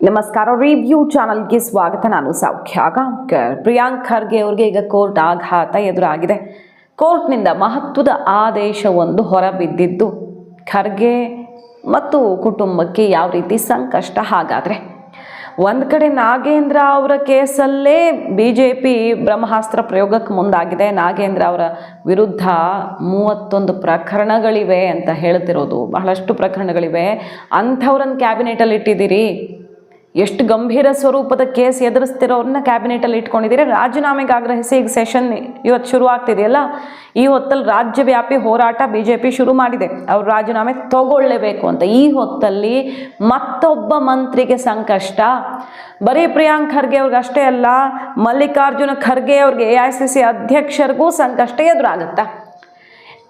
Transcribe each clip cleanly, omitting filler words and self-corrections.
ನಮಸ್ಕಾರ. ರಿವ್ಯೂ ಚಾನಲ್ಗೆ ಸ್ವಾಗತ. ನಾನು ಸೌಖ್ಯ ಗಾಂವ್ಕರ್. ಪ್ರಿಯಾಂಕ್ ಖರ್ಗೆ ಅವರಿಗೆ ಈಗ ಕೋರ್ಟ್ ಆಘಾತ ಎದುರಾಗಿದೆ. ಕೋರ್ಟ್ನಿಂದ ಮಹತ್ವದ ಆದೇಶವೊಂದು ಹೊರಬಿದ್ದಿದ್ದು ಖರ್ಗೆ ಮತ್ತು ಕುಟುಂಬಕ್ಕೆ ಯಾವ ರೀತಿ ಸಂಕಷ್ಟ. ಹಾಗಾದರೆ ಒಂದು ಕಡೆ ನಾಗೇಂದ್ರ ಅವರ ಕೇಸಲ್ಲೇ BJP ಬ್ರಹ್ಮಾಸ್ತ್ರ ಪ್ರಯೋಗಕ್ಕೆ ಮುಂದಾಗಿದೆ. ನಾಗೇಂದ್ರ ಅವರ ವಿರುದ್ಧ 31 ಪ್ರಕರಣಗಳಿವೆ ಅಂತ ಹೇಳ್ತಿರೋದು. ಬಹಳಷ್ಟು ಪ್ರಕರಣಗಳಿವೆ. ಅಂಥವ್ರನ್ನ ಕ್ಯಾಬಿನೆಟಲ್ಲಿ ಇಟ್ಟಿದ್ದೀರಿ. ಎಷ್ಟು ಗಂಭೀರ ಸ್ವರೂಪದ ಕೇಸ್ ಎದುರಿಸ್ತಿರೋರನ್ನ ಕ್ಯಾಬಿನೆಟಲ್ಲಿ ಇಟ್ಕೊಂಡಿದ್ದೀರಿ. ರಾಜೀನಾಮೆಗೆ ಆಗ್ರಹಿಸಿ ಈಗ ಸೆಷನ್ ಇವತ್ತು ಶುರು ಆಗ್ತಿದೆಯಲ್ಲ, ಈ ಹೊತ್ತಲ್ಲಿ ರಾಜ್ಯವ್ಯಾಪಿ ಹೋರಾಟ BJP ಶುರು ಮಾಡಿದೆ. ಅವ್ರು ರಾಜೀನಾಮೆ ತಗೊಳ್ಳೇಬೇಕು ಅಂತ. ಈ ಹೊತ್ತಲ್ಲಿ ಮತ್ತೊಬ್ಬ ಮಂತ್ರಿಗೆ ಸಂಕಷ್ಟ. ಬರೀ ಪ್ರಿಯಾಂಕ್ ಖರ್ಗೆ ಅವ್ರಿಗೆ ಅಷ್ಟೇ ಅಲ್ಲ, ಮಲ್ಲಿಕಾರ್ಜುನ ಖರ್ಗೆ ಅವ್ರಿಗೆ AICC ಅಧ್ಯಕ್ಷರಿಗೂ ಸಂಕಷ್ಟ ಎದುರಾಗುತ್ತಾ.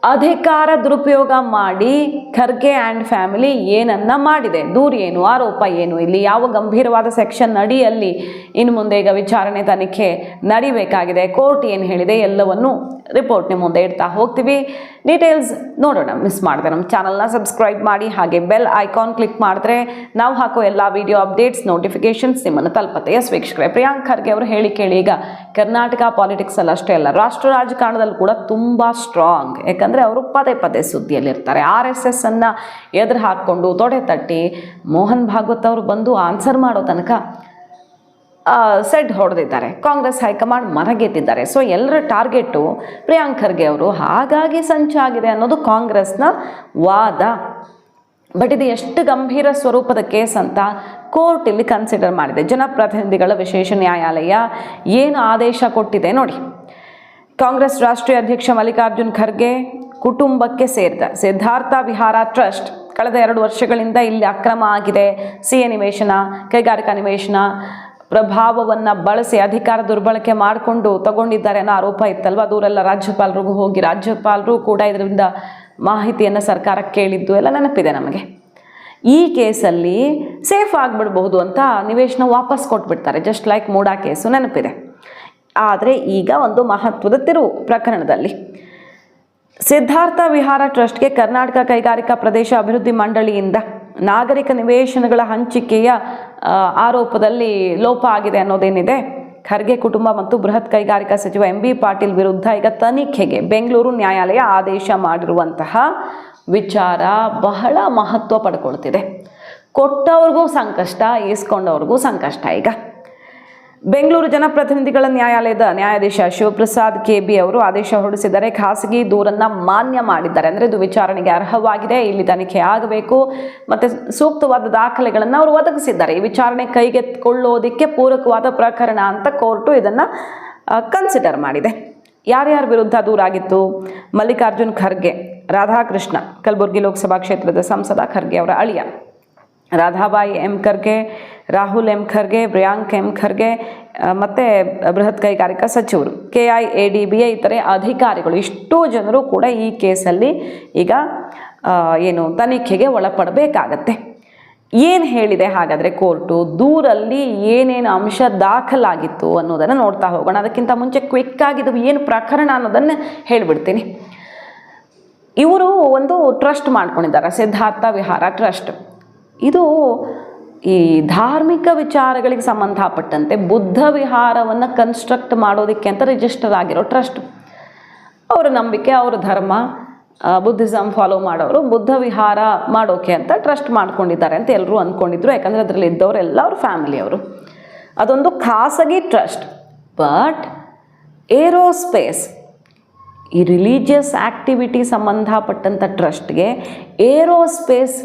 ಅಧಿಕಾರ ದುರುಪಯೋಗ ಮಾಡಿ ಖರ್ಗೆ ಆ್ಯಂಡ್ ಫ್ಯಾಮಿಲಿ ಏನನ್ನ ಮಾಡಿದೆ, ದೂರು ಏನು, ಆರೋಪ ಏನು, ಇಲ್ಲಿ ಯಾವ ಗಂಭೀರವಾದ ಸೆಕ್ಷನ್ ಅಡಿಯಲ್ಲಿ ಇನ್ನು ಮುಂದೆ ಈಗ ವಿಚಾರಣೆ ತನಿಖೆ ನಡಿಬೇಕಾಗಿದೆ, ಕೋರ್ಟ್ ಏನು ಹೇಳಿದೆ, ಎಲ್ಲವನ್ನು ರಿಪೋರ್ಟ್ನ ಮುಂದೆ ಇಡ್ತಾ ಹೋಗ್ತೀವಿ. ಡೀಟೇಲ್ಸ್ ನೋಡೋಣ. ಮಿಸ್ ಮಾಡಿದೆ ನಮ್ಮ ಚಾನಲ್ನ ಸಬ್ಸ್ಕ್ರೈಬ್ ಮಾಡಿ, ಹಾಗೆ ಬೆಲ್ ಐಕಾನ್ ಕ್ಲಿಕ್ ಮಾಡಿದ್ರೆ ನಾವು ಹಾಕೋ ಎಲ್ಲ ವಿಡಿಯೋ ಅಪ್ಡೇಟ್ಸ್ ನೋಟಿಫಿಕೇಶನ್ಸ್ ನಿಮ್ಮನ್ನು ತಲುಪತ್ತೆ. ಎಸ್ ವೀಕ್ಷಕರೇ, ಪ್ರಿಯಾಂಕ್ ಖರ್ಗೆ ಅವರು ಹೇಳಿಕೆ ಈಗ ಕರ್ನಾಟಕ ಪಾಲಿಟಿಕ್ಸಲ್ಲಿ ಅಷ್ಟೇ ಅಲ್ಲ, ರಾಷ್ಟ್ರ ರಾಜಕಾರಣದಲ್ಲಿ ಕೂಡ ತುಂಬ ಸ್ಟ್ರಾಂಗ್. ಯಾಕಂದರೆ ಅವರು ಪದೇ ಪದೇ ಸುದ್ದಿಯಲ್ಲಿರ್ತಾರೆ. RSS ಅನ್ನು ಎದುರು ಹಾಕ್ಕೊಂಡು ತೊಡೆ ತಟ್ಟಿ ಮೋಹನ್ ಭಾಗವತ್ ಅವರು ಬಂದು ಆನ್ಸರ್ ಮಾಡೋ ತನಕ ಸೆಡ್ ಹೊಡೆದಿದ್ದಾರೆ. ಕಾಂಗ್ರೆಸ್ ಹೈಕಮಾಂಡ್ ಮರಗೆದ್ದಿದ್ದಾರೆ. ಸೊ ಎಲ್ಲರ ಟಾರ್ಗೆಟು ಪ್ರಿಯಾಂಕ್ ಖರ್ಗೆ ಅವರು. ಹಾಗಾಗಿ ಸಂಚಾಗಿದೆ ಅನ್ನೋದು ಕಾಂಗ್ರೆಸ್ನ ವಾದ. ಬಟ್ ಇದು ಎಷ್ಟು ಗಂಭೀರ ಸ್ವರೂಪದ ಕೇಸ್ ಅಂತ ಕೋರ್ಟ್ ಇಲ್ಲಿ ಕನ್ಸಿಡರ್ ಮಾಡಿದೆ. ಜನಪ್ರತಿನಿಧಿಗಳ ವಿಶೇಷ ನ್ಯಾಯಾಲಯ ಏನು ಆದೇಶ ಕೊಟ್ಟಿದೆ ನೋಡಿ. ಕಾಂಗ್ರೆಸ್ ರಾಷ್ಟ್ರೀಯ ಅಧ್ಯಕ್ಷ ಮಲ್ಲಿಕಾರ್ಜುನ್ ಖರ್ಗೆ ಕುಟುಂಬಕ್ಕೆ ಸೇರಿದ ಸಿದ್ಧಾರ್ಥ ವಿಹಾರ ಟ್ರಸ್ಟ್ ಕಳೆದ 2 ವರ್ಷಗಳಿಂದ ಇಲ್ಲಿ ಅಕ್ರಮ ಆಗಿದೆ. CA ನಿವೇಶನ, ಕೈಗಾರಿಕಾ ನಿವೇಶನ ಪ್ರಭಾವವನ್ನು ಬಳಸಿ ಅಧಿಕಾರ ದುರ್ಬಳಕೆ ಮಾಡಿಕೊಂಡು ತಗೊಂಡಿದ್ದಾರೆ ಅನ್ನೋ ಆರೋಪ ಇತ್ತಲ್ವ. ದೂರೆಲ್ಲ ರಾಜ್ಯಪಾಲರಿಗೂ ಹೋಗಿ ರಾಜ್ಯಪಾಲರು ಕೂಡ ಇದರಿಂದ ಮಾಹಿತಿಯನ್ನು ಸರ್ಕಾರಕ್ಕೆ ಕೇಳಿದ್ದು ಎಲ್ಲ ನೆನಪಿದೆ ನಮಗೆ. ಈ ಕೇಸಲ್ಲಿ ಸೇಫ್ ಆಗಿಬಿಡ್ಬಹುದು ಅಂತ ನಿವೇಶನ ವಾಪಸ್ ಕೊಟ್ಬಿಡ್ತಾರೆ. ಜಸ್ಟ್ ಲೈಕ್ ಮೂಡಾ ಕೇಸು ನೆನಪಿದೆ. ಆದರೆ ಈಗ ಒಂದು ಮಹತ್ವದ ತಿರುವು ಪ್ರಕರಣದಲ್ಲಿ ಸಿದ್ಧಾರ್ಥ ವಿಹಾರ ಟ್ರಸ್ಟ್ಗೆ ಕರ್ನಾಟಕ ಕೈಗಾರಿಕಾ ಪ್ರದೇಶ ಅಭಿವೃದ್ಧಿ ಮಂಡಳಿಯಿಂದ ನಾಗರಿಕ ನಿವೇಶನಗಳ ಹಂಚಿಕೆಯ ಆರೋಪದಲ್ಲಿ ಲೋಪ ಆಗಿದೆ ಅನ್ನೋದೇನಿದೆ. ಖರ್ಗೆ ಕುಟುಂಬ ಮತ್ತು ಬೃಹತ್ ಕೈಗಾರಿಕಾ ಸಚಿವ MB ಪಾಟೀಲ್ ವಿರುದ್ಧ ಈಗ ತನಿಖೆಗೆ ಬೆಂಗಳೂರು ನ್ಯಾಯಾಲಯ ಆದೇಶ ಮಾಡಿರುವಂತಹ ವಿಚಾರ ಬಹಳ ಮಹತ್ವ ಪಡ್ಕೊಳ್ತಿದೆ. ಕೊಟ್ಟವ್ರಿಗೂ ಸಂಕಷ್ಟ, ಇಸ್ಕೊಂಡವ್ರಿಗೂ ಸಂಕಷ್ಟ. ಈಗ ಬೆಂಗಳೂರು ಜನಪ್ರತಿನಿಧಿಗಳ ನ್ಯಾಯಾಲಯದ ನ್ಯಾಯಾಧೀಶ ಶಿವಪ್ರಸಾದ್ KB ಅವರು ಆದೇಶ ಹೊರಡಿಸಿದ್ದಾರೆ. ಖಾಸಗಿ ದೂರನ್ನು ಮಾನ್ಯ ಮಾಡಿದ್ದಾರೆ. ಅಂದರೆ ಇದು ವಿಚಾರಣೆಗೆ ಅರ್ಹವಾಗಿದೆ, ಇಲ್ಲಿ ತನಿಖೆ ಆಗಬೇಕು ಮತ್ತು ಸೂಕ್ತವಾದ ದಾಖಲೆಗಳನ್ನು ಅವರು ಒದಗಿಸಿದ್ದಾರೆ. ಈ ವಿಚಾರಣೆ ಕೈಗೆತ್ತಿಕೊಳ್ಳೋದಕ್ಕೆ ಪೂರಕವಾದ ಪ್ರಕರಣ ಅಂತ ಕೋರ್ಟು ಇದನ್ನು ಕನ್ಸಿಡರ್ ಮಾಡಿದೆ. ಯಾರ್ಯಾರ ವಿರುದ್ಧ ದೂರಾಗಿತ್ತು? ಮಲ್ಲಿಕಾರ್ಜುನ್ ಖರ್ಗೆ, ರಾಧಾಕೃಷ್ಣ ಕಲಬುರಗಿ ಲೋಕಸಭಾ ಕ್ಷೇತ್ರದ ಸಂಸದ, ಖರ್ಗೆ ಅವರ ಅಳಿಯ Radhabai M Kharge, Rahul M Kharge, Priyank M Kharge ಮತ್ತು ಬೃಹತ್ ಕೈಗಾರಿಕಾ ಸಚಿವರು, KIADBಯ ಇತರೆ ಅಧಿಕಾರಿಗಳು, ಇಷ್ಟೂ ಜನರು ಕೂಡ ಈ ಕೇಸಲ್ಲಿ ಈಗ ತನಿಖೆಗೆ ಒಳಪಡಬೇಕಾಗತ್ತೆ. ಏನು ಹೇಳಿದೆ ಹಾಗಾದರೆ ಕೋರ್ಟು? ದೂರಲ್ಲಿ ಏನೇನು ಅಂಶ ದಾಖಲಾಗಿತ್ತು ಅನ್ನೋದನ್ನು ನೋಡ್ತಾ ಹೋಗೋಣ. ಅದಕ್ಕಿಂತ ಮುಂಚೆ ಕ್ವಿಕ್ಕಾಗಿದ್ದು ಏನು ಪ್ರಕರಣ ಅನ್ನೋದನ್ನು ಹೇಳಿಬಿಡ್ತೀನಿ. ಇವರು ಒಂದು ಟ್ರಸ್ಟ್ ಮಾಡ್ಕೊಂಡಿದ್ದಾರೆ, ಸಿದ್ಧಾರ್ಥ ವಿಹಾರ ಟ್ರಸ್ಟ್. ಇದು ಈ ಧಾರ್ಮಿಕ ವಿಚಾರಗಳಿಗೆ ಸಂಬಂಧಪಟ್ಟಂತೆ ಬುದ್ಧ ವಿಹಾರವನ್ನು ಕನ್ಸ್ಟ್ರಕ್ಟ್ ಮಾಡೋದಕ್ಕೆ ಅಂತ ರಿಜಿಸ್ಟರ್ ಆಗಿರೋ ಟ್ರಸ್ಟ್. ಅವರ ನಂಬಿಕೆ, ಅವರ ಧರ್ಮ, ಬುದ್ಧಿಸಮ್ ಫಾಲೋ ಮಾಡೋರು ಬುದ್ಧ ವಿಹಾರ ಮಾಡೋಕೆ ಅಂತ ಟ್ರಸ್ಟ್ ಮಾಡ್ಕೊಂಡಿದ್ದಾರೆ ಅಂತ ಎಲ್ಲರೂ ಅಂದ್ಕೊಂಡಿದ್ರು. ಯಾಕಂದರೆ ಅದರಲ್ಲಿ ಇದ್ದವರೆಲ್ಲ ಅವ್ರ ಫ್ಯಾಮಿಲಿಯವರು. ಅದೊಂದು ಖಾಸಗಿ ಟ್ರಸ್ಟ್. ಬಟ್ ಏರೋಸ್ಪೇಸ್, ಈ ರಿಲಿಜಿಯಸ್ ಆ್ಯಕ್ಟಿವಿಟಿ ಸಂಬಂಧಪಟ್ಟಂಥ ಟ್ರಸ್ಟ್ಗೆ ಏರೋಸ್ಪೇಸ್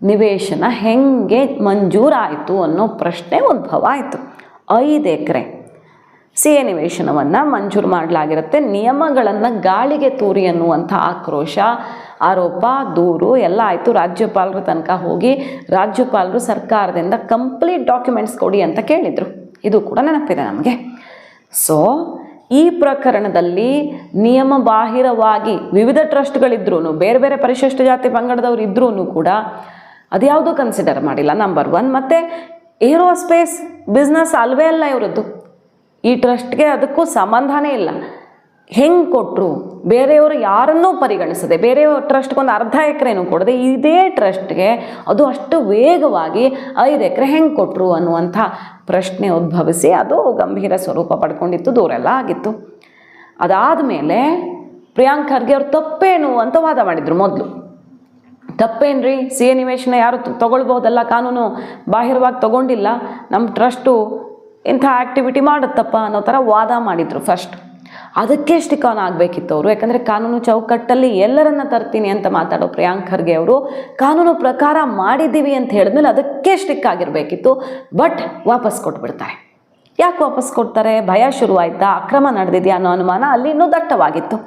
ನಿವೇಶನ ಹೆಂಗೆ ಮಂಜೂರಾಯಿತು ಅನ್ನೋ ಪ್ರಶ್ನೆ ಉದ್ಭವ ಆಯಿತು. 5 ಎಕರೆ CA ನಿವೇಶನವನ್ನು ಮಂಜೂರು ಮಾಡಲಾಗಿರುತ್ತೆ. ನಿಯಮಗಳನ್ನು ಗಾಳಿಗೆ ತೂರಿ ಅನ್ನುವಂಥ ಆಕ್ರೋಶ, ಆರೋಪ, ದೂರು ಎಲ್ಲ ಆಯಿತು. ರಾಜ್ಯಪಾಲರ ತನಕ ಹೋಗಿ ರಾಜ್ಯಪಾಲರು ಸರ್ಕಾರದಿಂದ ಕಂಪ್ಲೀಟ್ ಡಾಕ್ಯುಮೆಂಟ್ಸ್ ಕೊಡಿ ಅಂತ ಕೇಳಿದರು. ಇದು ಕೂಡ ನೆನಪಿದೆ ನಮಗೆ. ಸೊ ಈ ಪ್ರಕರಣದಲ್ಲಿ ನಿಯಮ ಬಾಹಿರವಾಗಿ ವಿವಿಧ ಟ್ರಸ್ಟ್ಗಳಿದ್ರೂ, ಬೇರೆ ಬೇರೆ ಪರಿಶಿಷ್ಟ ಜಾತಿ ಪಂಗಡದವರು ಇದ್ರೂ ಕೂಡ ಅದ್ಯಾವುದೂ ಕನ್ಸಿಡರ್ ಮಾಡಿಲ್ಲ, ನಂಬರ್ 1. ಮತ್ತು ಏರೋಸ್ಪೇಸ್ ಬಿಸ್ನೆಸ್ ಅಲ್ವೇ ಅಲ್ಲ ಇವರದ್ದು. ಈ ಟ್ರಸ್ಟ್ಗೆ ಅದಕ್ಕೂ ಸಂಬಂಧನೇ ಇಲ್ಲ. ಹೆಂಗೆ ಕೊಟ್ಟರು, ಬೇರೆಯವರು ಯಾರನ್ನೂ ಪರಿಗಣಿಸದೆ, ಬೇರೆಯವ್ರ ಟ್ರಸ್ಟ್ಗೊಂದು ಅರ್ಧ ಎಕರೆನೂ ಕೊಡದೆ ಇದೇ ಟ್ರಸ್ಟ್ಗೆ ಅದು ಅಷ್ಟು ವೇಗವಾಗಿ 5 ಎಕರೆ ಹೆಂಗೆ ಕೊಟ್ಟರು ಅನ್ನುವಂಥ ಪ್ರಶ್ನೆ ಉದ್ಭವಿಸಿ ಅದು ಗಂಭೀರ ಸ್ವರೂಪ ಪಡ್ಕೊಂಡಿತ್ತು, ದೂರೆಲ್ಲ ಆಗಿತ್ತು. ಅದಾದಮೇಲೆ ಪ್ರಿಯಾಂಕ್ ಖರ್ಗೆ ಅವ್ರು ತಪ್ಪೇನು ಅಂತ ವಾದ ಮಾಡಿದರು. ಮೊದಲು ತಪ್ಪೇನ್ರಿ, ಸಿ ಎ ನಿವೇಶನ ಯಾರು ತೊಗೊಳ್ಬೋದಲ್ಲ, ಕಾನೂನು ಬಾಹಿರವಾಗಿ ತೊಗೊಂಡಿಲ್ಲ, ನಮ್ಮ ಟ್ರಸ್ಟು ಇಂಥ ಆ್ಯಕ್ಟಿವಿಟಿ ಮಾಡುತ್ತಪ್ಪ ಅನ್ನೋ ಥರ ವಾದ ಮಾಡಿದರು ಫಸ್ಟ್. ಅದಕ್ಕೆ ಸ್ಟಿಕ್ ಆನ್ ಆಗಬೇಕಿತ್ತು ಅವರು, ಯಾಕಂದರೆ ಕಾನೂನು ಚೌಕಟ್ಟಲ್ಲಿ ಎಲ್ಲರನ್ನ ತರ್ತೀನಿ ಅಂತ ಮಾತಾಡೋ ಪ್ರಿಯಾಂಕ್ ಖರ್ಗೆ ಅವರು ಕಾನೂನು ಪ್ರಕಾರ ಮಾಡಿದ್ದೀವಿ ಅಂತ ಹೇಳಿದ್ಮೇಲೆ ಅದಕ್ಕೆ ಸ್ಟಿಕ್ ಆಗಿರಬೇಕಿತ್ತು. ಬಟ್ ವಾಪಸ್ ಕೊಟ್ಬಿಡ್ತಾರೆ. ಯಾಕೆ ವಾಪಸ್ ಕೊಡ್ತಾರೆ? ಭಯ ಶುರುವಾಯ್ತಾ, ಅಕ್ರಮ ನಡೆದಿದೆಯಾ ಅನ್ನೋ ಅನುಮಾನ ಅಲ್ಲಿ ಇನ್ನೂ ದಟ್ಟವಾಗಿತ್ತು.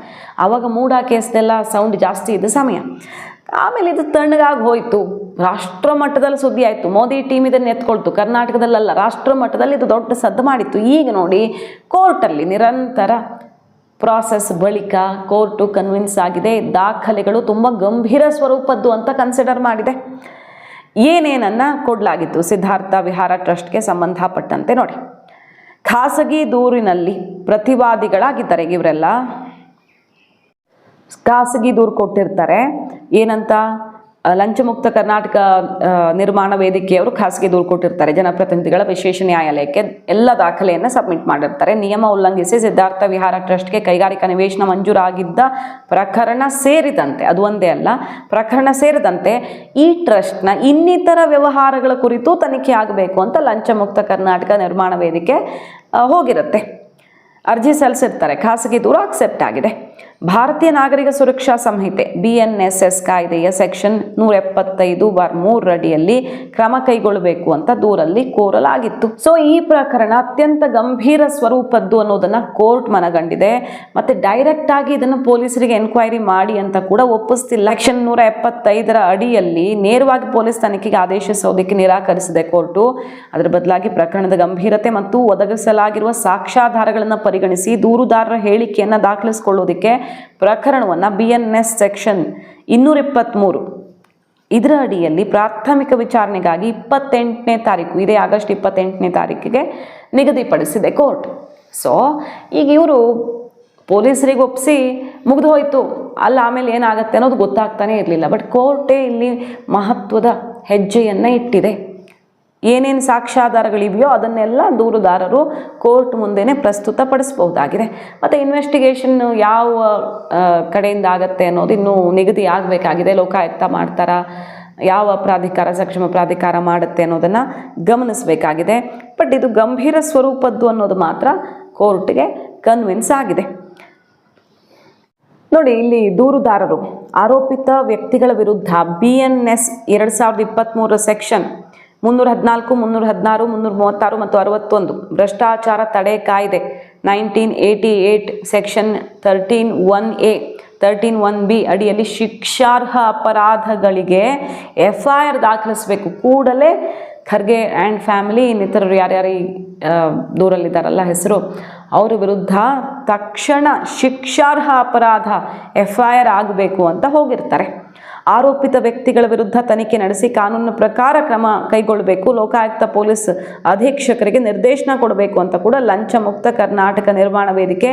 ಆವಾಗ ಮೂಡಾ ಕೇಸ್ದೆಲ್ಲ ಸೌಂಡ್ ಜಾಸ್ತಿ ಇದ್ದ ಸಮಯ. ಆಮೇಲೆ ಇದು ತಣ್ಣಗಾಗಿ ಹೋಯಿತು, ರಾಷ್ಟ್ರ ಮಟ್ಟದಲ್ಲಿ ಸುದ್ದಿ ಆಯಿತು. ಮೋದಿ ಟೀಮ್ ಇದನ್ನು ಎತ್ಕೊಳ್ತು, ಕರ್ನಾಟಕದಲ್ಲ ರಾಷ್ಟ್ರ ಮಟ್ಟದಲ್ಲಿ ಇದು ದೊಡ್ಡ ಸದ್ದು ಮಾಡಿತ್ತು. ಈಗ ನೋಡಿ ಕೋರ್ಟಲ್ಲಿ ನಿರಂತರ ಪ್ರಾಸೆಸ್ ಬಳಿಕ ಕೋರ್ಟು ಕನ್ವಿನ್ಸ್ ಆಗಿದೆ, ದಾಖಲೆಗಳು ತುಂಬ ಗಂಭೀರ ಸ್ವರೂಪದ್ದು ಅಂತ ಕನ್ಸಿಡರ್ ಮಾಡಿದೆ. ಏನೇನನ್ನು ಕೊಡಲಾಗಿತ್ತು ಸಿದ್ಧಾರ್ಥ ವಿಹಾರ ಟ್ರಸ್ಟ್ಗೆ ಸಂಬಂಧಪಟ್ಟಂತೆ ನೋಡಿ. ಖಾಸಗಿ ದೂರಿನಲ್ಲಿ ಪ್ರತಿವಾದಿಗಳಾಗಿದ್ದಾರೆ ಇವರೆಲ್ಲ. ಖಾಸಗಿ ದೂರು ಕೊಟ್ಟಿರ್ತಾರೆ. ಏನಂತ? ಲಂಚಮುಕ್ತ ಕರ್ನಾಟಕ ನಿರ್ಮಾಣ ವೇದಿಕೆಯವರು ಖಾಸಗಿ ದೂರು ಕೊಟ್ಟಿರ್ತಾರೆ ಜನಪ್ರತಿನಿಧಿಗಳ ವಿಶೇಷ ನ್ಯಾಯಾಲಯಕ್ಕೆ. ಎಲ್ಲ ದಾಖಲೆಯನ್ನು ಸಬ್ಮಿಟ್ ಮಾಡಿರ್ತಾರೆ. ನಿಯಮ ಉಲ್ಲಂಘಿಸಿ ಸಿದ್ಧಾರ್ಥ ವಿಹಾರ ಟ್ರಸ್ಟ್ಗೆ ಕೈಗಾರಿಕಾ ನಿವೇಶನ ಮಂಜೂರಾಗಿದ್ದ ಪ್ರಕರಣ ಸೇರಿದಂತೆ, ಅದು ಒಂದೇ ಅಲ್ಲ, ಪ್ರಕರಣ ಸೇರಿದಂತೆ ಈ ಟ್ರಸ್ಟ್ನ ಇನ್ನಿತರ ವ್ಯವಹಾರಗಳ ಕುರಿತು ತನಿಖೆ ಆಗಬೇಕು ಅಂತ ಲಂಚಮುಕ್ತ ಕರ್ನಾಟಕ ನಿರ್ಮಾಣ ವೇದಿಕೆ ಹೋಗಿರುತ್ತೆ. ಅರ್ಜಿ ಸಲ್ಲಿಸಿರ್ತಾರೆ. ಖಾಸಗಿ ದೂರು ಅಕ್ಸೆಪ್ಟ್ ಆಗಿದೆ. ಭಾರತೀಯ ನಾಗರಿಕ ಸುರಕ್ಷಾ ಸಂಹಿತೆ BNSS ಕಾಯ್ದೆಯ ಸೆಕ್ಷನ್ 175/3 ಅಡಿಯಲ್ಲಿ ಕ್ರಮ ಕೈಗೊಳ್ಳಬೇಕು ಅಂತ ದೂರಲ್ಲಿ ಕೋರಲಾಗಿತ್ತು. ಸೊ ಈ ಪ್ರಕರಣ ಅತ್ಯಂತ ಗಂಭೀರ ಸ್ವರೂಪದ್ದು ಅನ್ನೋದನ್ನ ಕೋರ್ಟ್ ಮನಗಂಡಿದೆ. ಮತ್ತೆ ಡೈರೆಕ್ಟ್ ಆಗಿ ಇದನ್ನು ಪೊಲೀಸರಿಗೆ ಎನ್ಕ್ವೈರಿ ಮಾಡಿ ಅಂತ ಕೂಡ ಒಪ್ಪಿಸ್ತಿಲ್ಲ. ಸೆಕ್ಷನ್ 175ರ ಅಡಿಯಲ್ಲಿ ನೇರವಾಗಿ ಪೊಲೀಸ್ ತನಿಖೆಗೆ ಆದೇಶಿಸೋದಕ್ಕೆ ನಿರಾಕರಿಸಿದೆ ಕೋರ್ಟು. ಅದರ ಬದಲಾಗಿ ಪ್ರಕರಣದ ಗಂಭೀರತೆ ಮತ್ತು ಒದಗಿಸಲಾಗಿರುವ ಸಾಕ್ಷ್ಯಾಧಾರಗಳನ್ನು ಪರಿಗಣಿಸಿ ದೂರುದಾರರ ಹೇಳಿಕೆಯನ್ನು ದಾಖಲಿಸಿಕೊಳ್ಳೋದಕ್ಕೆ ಪ್ರಕರಣವನ್ನು BNS ಸೆಕ್ಷನ್ 223 ಇದರ ಅಡಿಯಲ್ಲಿ ಪ್ರಾಥಮಿಕ ವಿಚಾರಣೆಗಾಗಿ 28ನೇ ತಾರೀಕು, ಇದೇ ಆಗಸ್ಟ್ 28ನೇ ತಾರೀಕಿಗೆ ನಿಗದಿಪಡಿಸಿದೆ ಕೋರ್ಟ್. ಸೊ ಈಗ ಇವರು ಪೊಲೀಸರಿಗೆ ಒಪ್ಪಿಸಿ ಮುಗಿದು ಹೋಯಿತು, ಅಲ್ಲ ಆಮೇಲೆ ಏನಾಗುತ್ತೆ ಅನ್ನೋದು ಗೊತ್ತಾಗ್ತಾನೆ ಇರಲಿಲ್ಲ. ಬಟ್ ಕೋರ್ಟೇ ಇಲ್ಲಿ ಮಹತ್ವದ ಹೆಜ್ಜೆಯನ್ನು ಇಟ್ಟಿದೆ. ಏನೇನು ಸಾಕ್ಷ್ಯಾಧಾರಗಳಿವೆಯೋ ಅದನ್ನೆಲ್ಲ ದೂರುದಾರರು ಕೋರ್ಟ್ ಮುಂದೆನೇ ಪ್ರಸ್ತುತಪಡಿಸಬಹುದಾಗಿದೆ. ಮತ್ತು ಇನ್ವೆಸ್ಟಿಗೇಷನ್ ಯಾವ ಕಡೆಯಿಂದ ಆಗುತ್ತೆ ಅನ್ನೋದು ಇನ್ನೂ ನಿಗದಿ ಆಗಬೇಕಾಗಿದೆ. ಲೋಕಾಯುಕ್ತ ಮಾಡ್ತಾರಾ, ಯಾವ ಪ್ರಾಧಿಕಾರ, ಸಕ್ಷಮ ಪ್ರಾಧಿಕಾರ ಮಾಡುತ್ತೆ ಅನ್ನೋದನ್ನು ಗಮನಿಸಬೇಕಾಗಿದೆ. ಬಟ್ ಇದು ಗಂಭೀರ ಸ್ವರೂಪದ್ದು ಅನ್ನೋದು ಮಾತ್ರ ಕೋರ್ಟ್ಗೆ ಕನ್ವಿನ್ಸ್ ಆಗಿದೆ. ನೋಡಿ, ಇಲ್ಲಿ ದೂರುದಾರರು ಆರೋಪಿತ ವ್ಯಕ್ತಿಗಳ ವಿರುದ್ಧ BNS 2023 ಸೆಕ್ಷನ್ 314, 316, 336 ಮತ್ತು 61 ಭ್ರಷ್ಟಾಚಾರ ತಡೆ ಕಾಯ್ದೆ 1988 ಸೆಕ್ಷನ್ 13(1)A 13(1)B ಅಡಿಯಲ್ಲಿ ಶಿಕ್ಷಾರ್ಹ ಅಪರಾಧಗಳಿಗೆ FIR ದಾಖಲಿಸಬೇಕು ಕೂಡಲೇ. ಖರ್ಗೆ ಆ್ಯಂಡ್ ಫ್ಯಾಮಿಲಿ ಇನ್ನಿತರರು ಯಾರ್ಯಾರು ದೂರಲ್ಲಿದ್ದಾರಲ್ಲ ಹೆಸರು, ಅವರ ವಿರುದ್ಧ ತಕ್ಷಣ ಶಿಕ್ಷಾರ್ಹ ಅಪರಾಧ FIR ಆಗಬೇಕು ಅಂತ ಹೋಗಿರ್ತಾರೆ. ಆರೋಪಿತ ವ್ಯಕ್ತಿಗಳ ವಿರುದ್ಧ ತನಿಖೆ ನಡೆಸಿ ಕಾನೂನಿನ ಪ್ರಕಾರ ಕ್ರಮ ಕೈಗೊಳ್ಳಬೇಕು. ಲೋಕಾಯುಕ್ತ ಪೊಲೀಸ್ ಅಧೀಕ್ಷಕರಿಗೆ ನಿರ್ದೇಶನ ಕೊಡಬೇಕು ಅಂತ ಕೂಡ ಲಂಚ ಮುಕ್ತ ಕರ್ನಾಟಕ ನಿರ್ಮಾಣ ವೇದಿಕೆ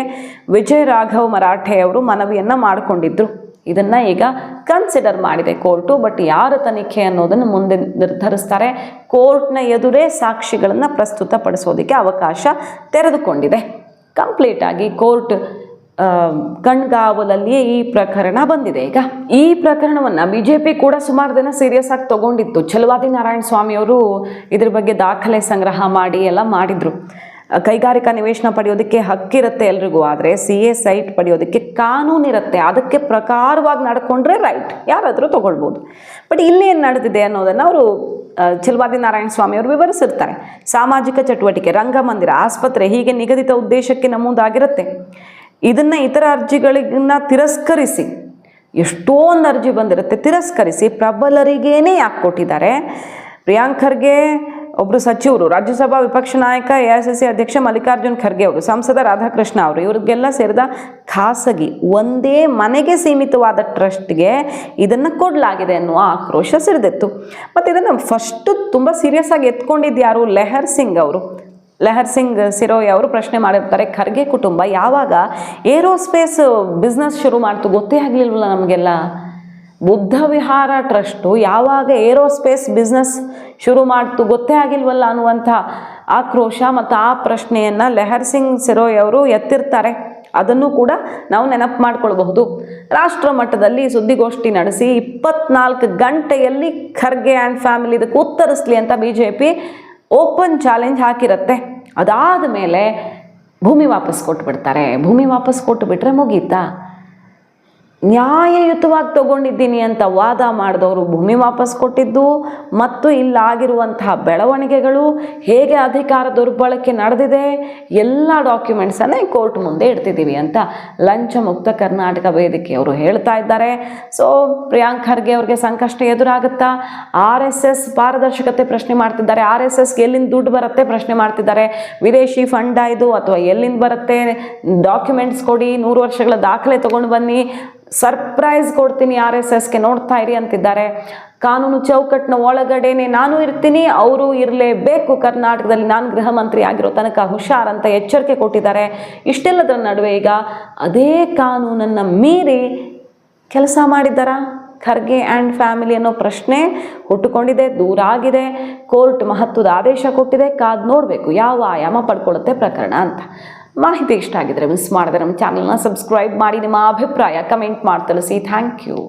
ವಿಜಯ ರಾಘವ್ ಮರಾಠೆ ಅವರು ಮನವಿಯನ್ನು ಮಾಡಿಕೊಂಡಿದ್ರು. ಇದನ್ನು ಈಗ ಕನ್ಸಿಡರ್ ಮಾಡಿದೆ ಕೋರ್ಟು. ಬಟ್ ಯಾರ ತನಿಖೆ ಅನ್ನೋದನ್ನು ಮುಂದೆ ನಿರ್ಧರಿಸ್ತಾರೆ. ಕೋರ್ಟ್ನ ಎದುರೇ ಸಾಕ್ಷಿಗಳನ್ನು ಪ್ರಸ್ತುತಪಡಿಸೋದಕ್ಕೆ ಅವಕಾಶ ತೆರೆದುಕೊಂಡಿದೆ. ಕಂಪ್ಲೀಟಾಗಿ ಕೋರ್ಟ್ ಕಣ್ಗಾವಲಲ್ಲಿಯೇ ಈ ಪ್ರಕರಣ ಬಂದಿದೆ. ಈಗ ಈ ಪ್ರಕರಣವನ್ನು BJP ಕೂಡ ಸುಮಾರು ದಿನ ಸೀರಿಯಸ್ ಆಗಿ ತಗೊಂಡಿತ್ತು. ಛಲವಾದಿ ನಾರಾಯಣ ಸ್ವಾಮಿ ಅವರು ಇದ್ರ ಬಗ್ಗೆ ದಾಖಲೆ ಸಂಗ್ರಹ ಮಾಡಿ ಎಲ್ಲ ಮಾಡಿದ್ರು. ಕೈಗಾರಿಕಾ ನಿವೇಶನ ಪಡೆಯೋದಕ್ಕೆ ಹಕ್ಕಿರುತ್ತೆ ಎಲ್ರಿಗೂ, ಆದರೆ CA ಸೈಟ್ ಪಡೆಯೋದಕ್ಕೆ ಕಾನೂನಿರುತ್ತೆ. ಅದಕ್ಕೆ ಪ್ರಕಾರವಾಗಿ ನಡ್ಕೊಂಡ್ರೆ ರೈಟ್, ಯಾರಾದರೂ ತಗೊಳ್ಬೋದು. ಬಟ್ ಇಲ್ಲಿ ಏನು ನಡೆದಿದೆ ಅನ್ನೋದನ್ನು ಅವರು ಛಲವಾದಿ ನಾರಾಯಣ ಸ್ವಾಮಿ ಅವರು ವಿವರಿಸಿರ್ತಾರೆ. ಸಾಮಾಜಿಕ ಚಟುವಟಿಕೆ, ರಂಗಮಂದಿರ, ಆಸ್ಪತ್ರೆ ಹೀಗೆ ನಿಗದಿತ ಉದ್ದೇಶಕ್ಕೆ ನಮೂದಾಗಿರುತ್ತೆ. ಇದನ್ನು ಇತರ ಅರ್ಜಿಗಳಿಗನ್ನ ತಿರಸ್ಕರಿಸಿ, ಎಷ್ಟೊಂದು ಅರ್ಜಿ ಬಂದಿರುತ್ತೆ, ತಿರಸ್ಕರಿಸಿ ಪ್ರಬಲರಿಗೇನೆ ಯಾಕೆ ಕೊಟ್ಟಿದ್ದಾರೆ? ಪ್ರಿಯಾಂಕ್ ಖರ್ಗೆ ಒಬ್ಬರು ಸಚಿವರು, ರಾಜ್ಯಸಭಾ ವಿಪಕ್ಷ ನಾಯಕ AICC ಅಧ್ಯಕ್ಷ ಮಲ್ಲಿಕಾರ್ಜುನ್ ಖರ್ಗೆ ಅವರು, ಸಂಸದ ರಾಧಾಕೃಷ್ಣ ಅವರು, ಇವ್ರಿಗೆಲ್ಲ ಸೇರಿದ ಖಾಸಗಿ ಒಂದೇ ಮನೆಗೆ ಸೀಮಿತವಾದ ಟ್ರಸ್ಟ್ಗೆ ಇದನ್ನು ಕೊಡಲಾಗಿದೆ ಅನ್ನುವ ಆಕ್ರೋಶ ಸಿಡಿದಿತ್ತು. ಮತ್ತು ಇದನ್ನು ಫಸ್ಟು ತುಂಬ ಸೀರಿಯಸ್ ಆಗಿ ಎತ್ಕೊಂಡಿದ್ದು ಯಾರು? ಲೆಹರ್ ಸಿಂಗ್ ಅವರು. ಲೆಹರ್ ಸಿಂಗ್ ಸಿರೋಯ್ ಅವರು ಪ್ರಶ್ನೆ ಮಾಡಿರ್ತಾರೆ, ಖರ್ಗೆ ಕುಟುಂಬ ಯಾವಾಗ ಏರೋಸ್ಪೇಸ್ ಬಿಸ್ನೆಸ್ ಶುರು ಮಾಡ್ತು ಗೊತ್ತೇ ಆಗಲಿಲ್ವಲ್ಲ ನಮಗೆಲ್ಲ. ಬುದ್ಧ ವಿಹಾರ ಟ್ರಸ್ಟು ಯಾವಾಗ ಏರೋಸ್ಪೇಸ್ ಬಿಸ್ನೆಸ್ ಶುರು ಮಾಡ್ತು ಗೊತ್ತೇ ಆಗಿಲ್ವಲ್ಲ ಅನ್ನುವಂಥ ಆಕ್ರೋಶ ಮತ್ತು ಆ ಪ್ರಶ್ನೆಯನ್ನು ಲೆಹರ್ ಸಿಂಗ್ ಸಿರೋಯ್ ಅವರು ಎತ್ತಿರ್ತಾರೆ. ಅದನ್ನು ಕೂಡ ನಾವು ನೆನಪು ಮಾಡ್ಕೊಳ್ಬಹುದು. ರಾಷ್ಟ್ರ ಮಟ್ಟದಲ್ಲಿ ಸುದ್ದಿಗೋಷ್ಠಿ ನಡೆಸಿ 24 ಗಂಟೆಯಲ್ಲಿ ಖರ್ಗೆ ಆ್ಯಂಡ್ ಫ್ಯಾಮಿಲಿ ಇದಕ್ಕೆ ಉತ್ತರಿಸಲಿ ಅಂತ BJP ಓಪನ್ ಚಾಲೆಂಜ್ ಹಾಕಿರುತ್ತೆ. ಅದಾದ ಮೇಲೆ ಭೂಮಿ ವಾಪಸ್ ಕೊಟ್ಬಿಡ್ತಾರೆ. ಭೂಮಿ ವಾಪಸ್ ಕೊಟ್ಟುಬಿಟ್ರೆ ಮುಗೀತಾ? ನ್ಯಾಯಯುತವಾಗಿ ತಗೊಂಡಿದ್ದೀನಿ ಅಂತ ವಾದ ಮಾಡಿದವರು ಭೂಮಿ ವಾಪಸ್ ಕೊಟ್ಟಿದ್ದು ಮತ್ತು ಇಲ್ಲಾಗಿರುವಂತಹ ಬೆಳವಣಿಗೆಗಳು, ಹೇಗೆ ಅಧಿಕಾರ ದುರ್ಬಳಕೆ ನಡೆದಿದೆ, ಎಲ್ಲ ಡಾಕ್ಯುಮೆಂಟ್ಸನ್ನು ಕೋರ್ಟ್ ಮುಂದೆ ಇಡ್ತಿದ್ದೀವಿ ಅಂತ ಲಂಚ ಮುಕ್ತ ಕರ್ನಾಟಕ ವೇದಿಕೆಯವರು ಹೇಳ್ತಾ ಇದ್ದಾರೆ. ಸೊ ಪ್ರಿಯಾಂಕ್ ಖರ್ಗೆ ಅವ್ರಿಗೆ ಸಂಕಷ್ಟ ಎದುರಾಗುತ್ತಾ? RSS ಪಾರದರ್ಶಕತೆ ಪ್ರಶ್ನೆ ಮಾಡ್ತಿದ್ದಾರೆ. RSSಗೆ ಎಲ್ಲಿಂದ ದುಡ್ಡು ಬರುತ್ತೆ ಪ್ರಶ್ನೆ ಮಾಡ್ತಿದ್ದಾರೆ. ವಿದೇಶಿ ಫಂಡ ಇದು ಅಥವಾ ಎಲ್ಲಿಂದ ಬರುತ್ತೆ? ಡಾಕ್ಯುಮೆಂಟ್ಸ್ ಕೊಡಿ, 100 ವರ್ಷಗಳ ದಾಖಲೆ ತೊಗೊಂಡು ಬನ್ನಿ, ಸರ್ಪ್ರೈಸ್ ಕೊಡ್ತೀನಿ RSSಗೆ, ನೋಡ್ತಾ ಇರಿ ಅಂತಿದ್ದಾರೆ. ಕಾನೂನು ಚೌಕಟ್ಟಿನ ಒಳಗಡೆನೆ ನಾನು ಇರ್ತೀನಿ, ಅವರು ಇರಲೇಬೇಕು ಕರ್ನಾಟಕದಲ್ಲಿ, ನಾನು ಗೃಹ ಮಂತ್ರಿ ಆಗಿರೋ ತನಕ ಹುಷಾರ್ ಅಂತ ಎಚ್ಚರಿಕೆ ಕೊಟ್ಟಿದ್ದಾರೆ. ಇಷ್ಟೆಲ್ಲದರ ನಡುವೆ ಈಗ ಅದೇ ಕಾನೂನನ್ನು ಮೀರಿ ಕೆಲಸ ಮಾಡಿದ್ದಾರಾ ಖರ್ಗೆ ಆ್ಯಂಡ್ ಫ್ಯಾಮಿಲಿ ಅನ್ನೋ ಪ್ರಶ್ನೆ ಹುಟ್ಟುಕೊಂಡಿದೆ, ದೂರ ಆಗಿದೆ. ಕೋರ್ಟ್ ಮಹತ್ವದ ಆದೇಶ ಕೊಟ್ಟಿದೆ. ಕಾದು ನೋಡಬೇಕು ಯಾವ ಆಯಾಮ ಪಡ್ಕೊಳ್ಳುತ್ತೆ ಪ್ರಕರಣ ಅಂತ. ಮಾಹಿತಿ ಇಷ್ಟ ಆಗಿದ್ರೆ ಮಿಸ್ ಮಾಡಿದ್ರೆ ನಮ್ಮ ಚಾನಲ್ನ ಸಬ್ಸ್ಕ್ರೈಬ್ ಮಾಡಿ, ನಿಮ್ಮ ಅಭಿಪ್ರಾಯ ಕಮೆಂಟ್ ಮಾಡಿ ತಿಳಿಸಿ. Thank you.